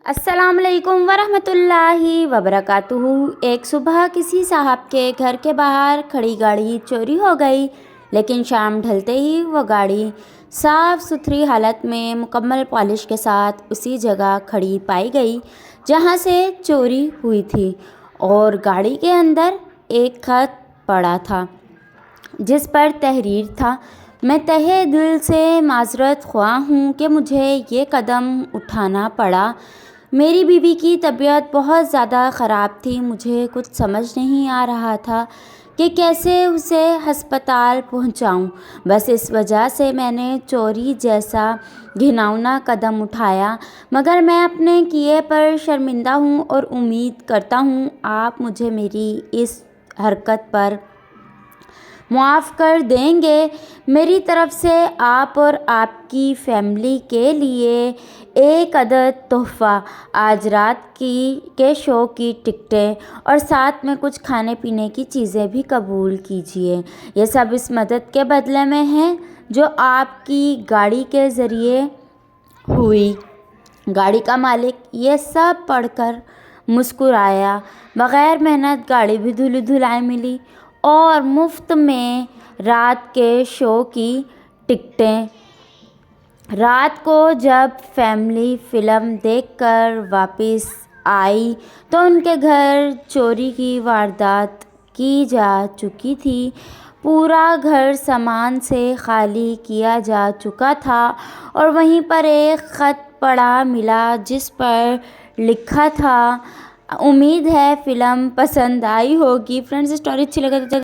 अस्सलाम वालेकुम वरहमतुल्लाहि वबरकातुहू। एक सुबह किसी साहब के घर के बाहर खड़ी गाड़ी चोरी हो गई, लेकिन शाम ढलते ही वो गाड़ी साफ़ सुथरी हालत में मुकम्मल पॉलिश के साथ उसी जगह खड़ी पाई गई जहां से चोरी हुई थी। और गाड़ी के अंदर एक खत पड़ा था जिस पर तहरीर था, मैं तहे दिल से माज़रत ख्वाह हूँ कि मुझे ये कदम उठाना पड़ा। मेरी बीवी की तबीयत बहुत ज़्यादा ख़राब थी, मुझे कुछ समझ नहीं आ रहा था कि कैसे उसे हस्पताल पहुंचाऊं। बस इस वजह से मैंने चोरी जैसा घिनौना कदम उठाया, मगर मैं अपने किए पर शर्मिंदा हूं और उम्मीद करता हूं आप मुझे मेरी इस हरकत पर मुआफ़ कर देंगे। मेरी तरफ़ से आप और आपकी फ़ैमिली के लिए एक अदद तोहफ़ा, आज रात के शो की टिकटें और साथ में कुछ खाने पीने की चीज़ें भी कबूल कीजिए। ये सब इस मदद के बदले में है जो आपकी गाड़ी के ज़रिए हुई। गाड़ी का मालिक ये सब पढ़कर मुस्कुराया। बग़ैर मेहनत गाड़ी भी धुली धुलाई मिली और मुफ्त में रात के शो की टिकटें। रात को जब फैमिली फ़िल्म देखकर वापस आई तो उनके घर चोरी की वारदात की जा चुकी थी। पूरा घर सामान से खाली किया जा चुका था और वहीं पर एक ख़त पड़ा मिला जिस पर लिखा था, उम्मीद है फ़िल्म पसंद आई होगी। फ्रेंड्स, स्टोरी अच्छी लगे तो